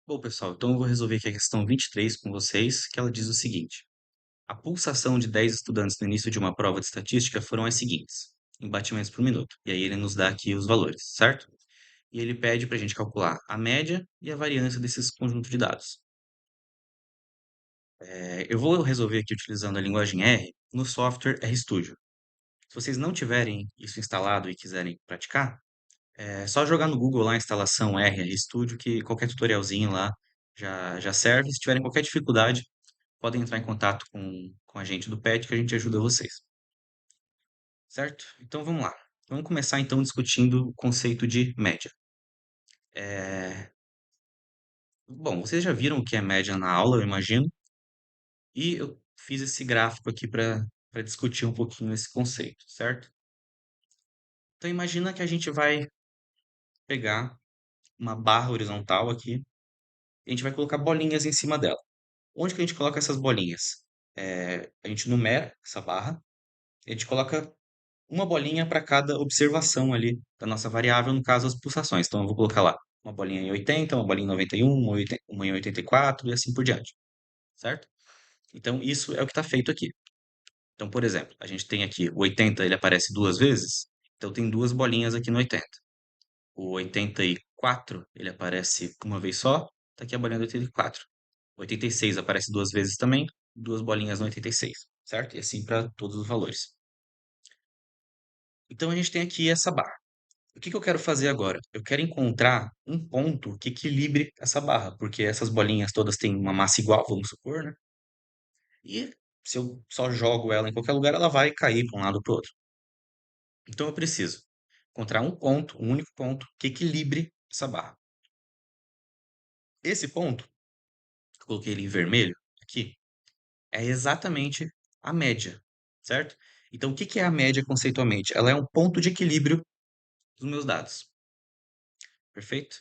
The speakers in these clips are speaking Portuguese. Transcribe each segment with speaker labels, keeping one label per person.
Speaker 1: Bom, pessoal, então eu vou resolver aqui a questão 23 com vocês, que ela diz o seguinte: a pulsação de 10 estudantes no início de uma prova de estatística foram as seguintes, em batimentos por minuto. E aí ele nos dá aqui os valores, certo? E ele pede para a gente calcular a média e a variância desses conjuntos de dados. Eu vou resolver aqui utilizando a linguagem R no software RStudio. Se vocês não tiverem isso instalado e quiserem praticar, é só jogar no Google lá a instalação R RStudio, que qualquer tutorialzinho lá já serve. Se tiverem qualquer dificuldade, podem entrar em contato com a gente do PET que a gente ajuda vocês, certo? Então vamos lá. Vamos começar então discutindo o conceito de média. É, Bom, vocês já viram o que é média na aula, eu imagino, e eu fiz esse gráfico aqui para discutir um pouquinho esse conceito, certo? Então imagina que a gente vai pegar uma barra horizontal aqui e a gente vai colocar bolinhas em cima dela. Onde que a gente coloca essas bolinhas? A gente numera essa barra, a gente coloca uma bolinha para cada observação ali da nossa variável, no caso as pulsações. Então eu vou colocar lá uma bolinha em 80, uma bolinha em 91, uma em 84 e assim por diante, certo? Então isso é o que está feito aqui. Então, por exemplo, a gente tem aqui o 80, ele aparece duas vezes, então tem duas bolinhas aqui no 80. O 84, ele aparece uma vez só, tá aqui a bolinha do 84. O 86 aparece duas vezes também, duas bolinhas no 86, certo? E assim para todos os valores. Então a gente tem aqui essa barra. O que que eu quero fazer agora? Eu quero encontrar um ponto que equilibre essa barra, porque essas bolinhas todas têm uma massa igual, vamos supor, né? E se eu só jogo ela em qualquer lugar, ela vai cair para um lado ou para o outro. Então eu preciso encontrar um ponto, um único ponto, que equilibre essa barra. Esse ponto, que eu coloquei ele em vermelho aqui, é exatamente a média, certo? Então o que que é a média conceitualmente? Ela é um ponto de equilíbrio dos meus dados, perfeito?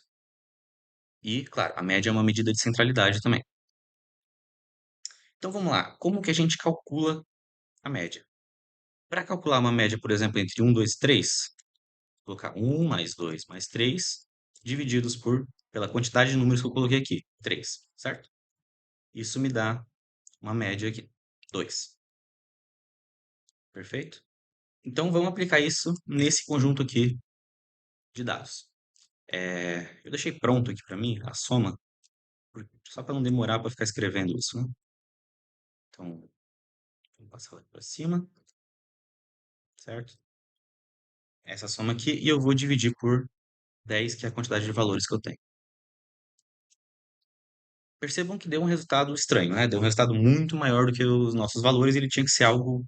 Speaker 1: E, claro, a média é uma medida de centralidade também. Então vamos lá, como que a gente calcula a média? Para calcular uma média, por exemplo, entre 1, 2, 3, colocar 1 mais 2 mais 3, divididos pela quantidade de números que eu coloquei aqui, 3, certo? Isso me dá uma média aqui, 2, perfeito? Então vamos aplicar isso nesse conjunto aqui de dados. Eu deixei pronto aqui para mim a soma, só para não demorar para ficar escrevendo isso, né? Então, vou passar lá para cima, certo? Essa soma aqui, e eu vou dividir por 10, que é a quantidade de valores que eu tenho. Percebam que deu um resultado estranho, né? Deu um resultado muito maior do que os nossos valores, e ele tinha que ser algo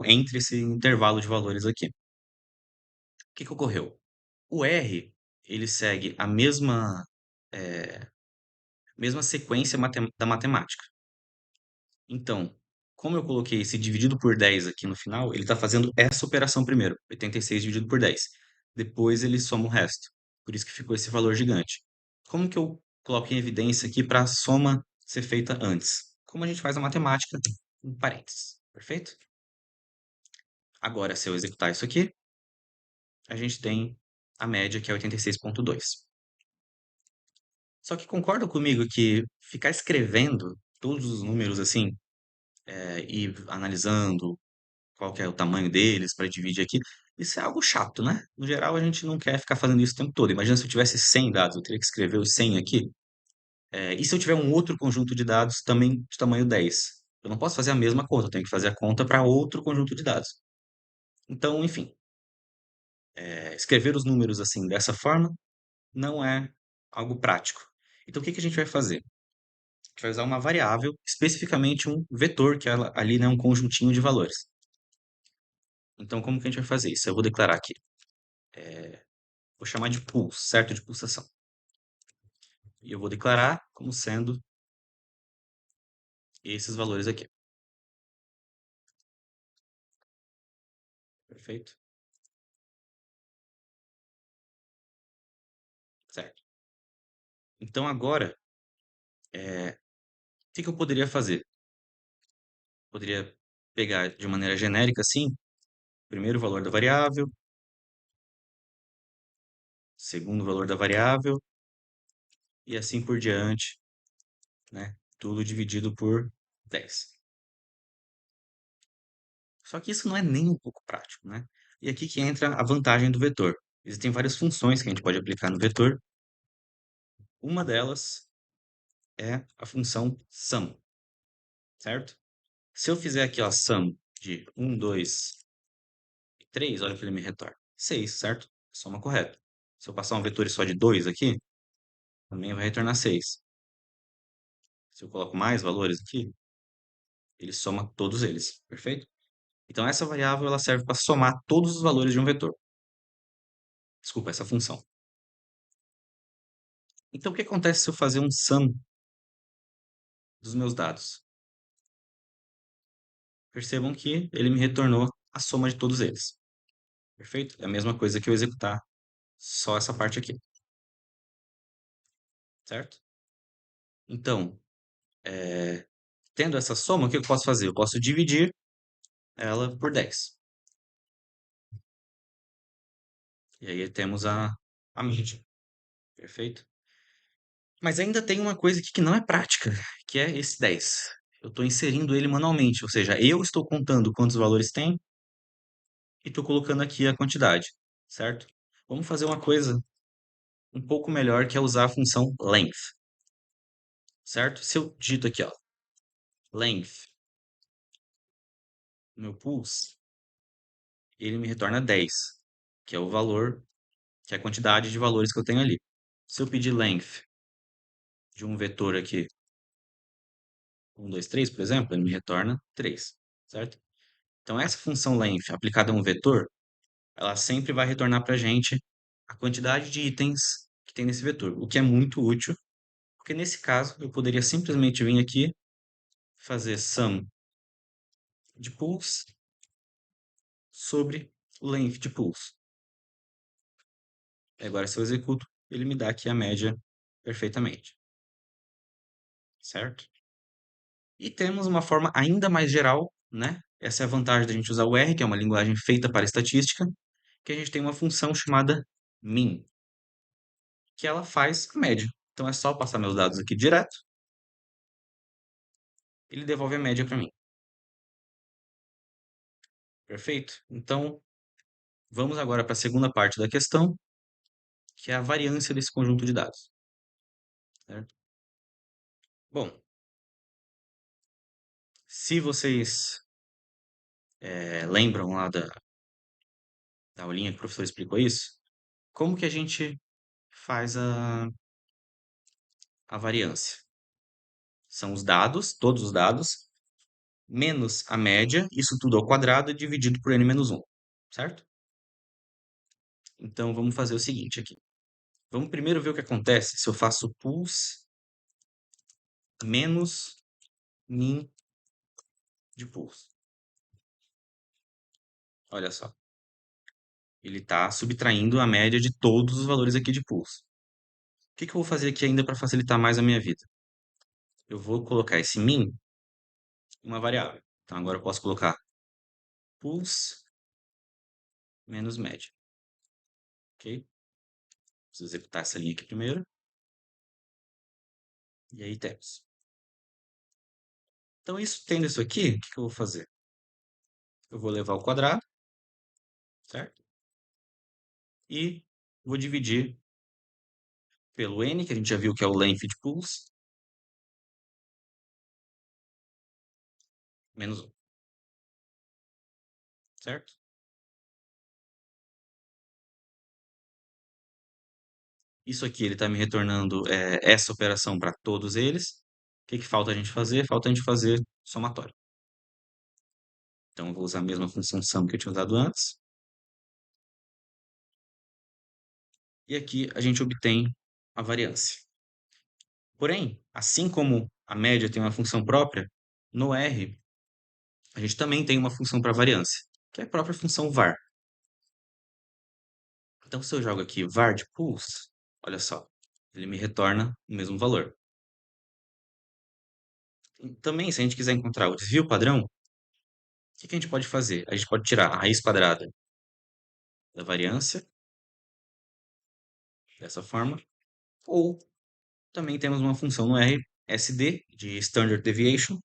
Speaker 1: entre esse intervalo de valores aqui. O que que ocorreu? O R, ele segue a mesma sequência da matemática. Então, como eu coloquei esse dividido por 10 aqui no final, ele está fazendo essa operação primeiro, 86 dividido por 10. Depois ele soma o resto. Por isso que ficou esse valor gigante. Como que eu coloco em evidência aqui para a soma ser feita antes? Como a gente faz a matemática em parênteses, perfeito? Agora, se eu executar isso aqui, a gente tem a média que é 86,2. Só que concorda comigo que ficar escrevendo todos os números assim, e analisando qual que é o tamanho deles para dividir aqui. Isso é algo chato, né? No geral, a gente não quer ficar fazendo isso o tempo todo. Imagina se eu tivesse 100 dados, eu teria que escrever os 100 aqui. E se eu tiver um outro conjunto de dados também de tamanho 10? Eu não posso fazer a mesma conta, eu tenho que fazer a conta para outro conjunto de dados. Então, enfim, escrever os números assim, dessa forma, não é algo prático. Então, o que que a gente vai fazer? A gente vai usar uma variável, especificamente um vetor, que ali é um conjuntinho de valores. Então, como que a gente vai fazer isso? Eu vou declarar aqui. Vou chamar de pulse, certo? De pulsação. E eu vou declarar como sendo esses valores aqui. Perfeito? Certo. Então agora, o que que eu poderia fazer? Poderia pegar de maneira genérica assim, primeiro o valor da variável, segundo valor da variável, e assim por diante, né? Tudo dividido por 10. Só que isso não é nem um pouco prático, né? E aqui que entra a vantagem do vetor. Existem várias funções que a gente pode aplicar no vetor. Uma delas é a função sum, certo? Se eu fizer aqui, ó, sum de 1, 2 e 3, olha o que ele me retorna. 6, certo? Soma correta. Se eu passar um vetor só de 2 aqui, também vai retornar 6. Se eu coloco mais valores aqui, ele soma todos eles, perfeito? Então essa variável ela serve para somar todos os valores de um vetor. Desculpa, essa função. Então o que acontece se eu fazer um sum dos meus dados? Percebam que ele me retornou a soma de todos eles. Perfeito? É a mesma coisa que eu executar só essa parte aqui. Certo? Então, tendo essa soma, o que eu posso fazer? Eu posso dividir ela por 10. E aí temos a média. Perfeito? Mas ainda tem uma coisa aqui que não é prática, que é esse 10. Eu estou inserindo ele manualmente, ou seja, eu estou contando quantos valores tem e estou colocando aqui a quantidade, certo? Vamos fazer uma coisa um pouco melhor, que é usar a função length, certo? Se eu digito aqui, ó, length, no meu pulse, ele me retorna 10, que é o valor, que é a quantidade de valores que eu tenho ali. Se eu pedir length de um vetor aqui, 1, 2, 3, por exemplo, ele me retorna 3, certo? Então, essa função length aplicada a um vetor, ela sempre vai retornar para a gente a quantidade de itens que tem nesse vetor, o que é muito útil, porque nesse caso eu poderia simplesmente vir aqui, fazer sum de pools sobre o length de pools. Agora, se eu executo, ele me dá aqui a média perfeitamente, certo? E temos uma forma ainda mais geral, né? Essa é a vantagem da gente usar o R, que é uma linguagem feita para estatística, que a gente tem uma função chamada min, que ela faz a média. Então é só passar meus dados aqui direto, ele devolve a média para mim. Perfeito? Então, vamos agora para a segunda parte da questão, que é a variância desse conjunto de dados. Certo? Bom, se vocês lembram lá da aulinha que o professor explicou isso, como que a gente faz a variância? São os dados, todos os dados, menos a média, isso tudo ao quadrado, dividido por n menos 1, certo? Então, vamos fazer o seguinte aqui. Vamos primeiro ver o que acontece se eu faço pools menos min de pools. Olha só. Ele está subtraindo a média de todos os valores aqui de pools. O que que eu vou fazer aqui ainda para facilitar mais a minha vida? Eu vou colocar esse min em uma variável. Então, agora eu posso colocar pools menos média. Ok? Preciso executar essa linha aqui primeiro. E aí temos. Então, tendo isso aqui, o que que eu vou fazer? Eu vou levar ao quadrado, certo? E vou dividir pelo n, que a gente já viu que é o length de pools, menos 1, certo? Isso aqui ele está me retornando essa operação para todos eles. O que que falta a gente fazer? Falta a gente fazer somatório. Então, eu vou usar a mesma função sum que eu tinha usado antes. E aqui a gente obtém a variância. Porém, assim como a média tem uma função própria, no R a gente também tem uma função para variância, que é a própria função var. Então, se eu jogo aqui var de pools, olha só, ele me retorna o mesmo valor. E também, se a gente quiser encontrar o desvio padrão, o que que a gente pode fazer? A gente pode tirar a raiz quadrada da variância, dessa forma, ou Também temos uma função no RSD de Standard Deviation,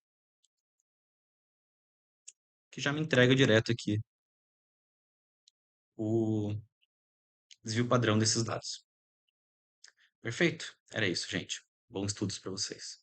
Speaker 1: que já me entrega direto aqui o desvio padrão desses dados. Perfeito? Era isso, gente. Bons estudos para vocês.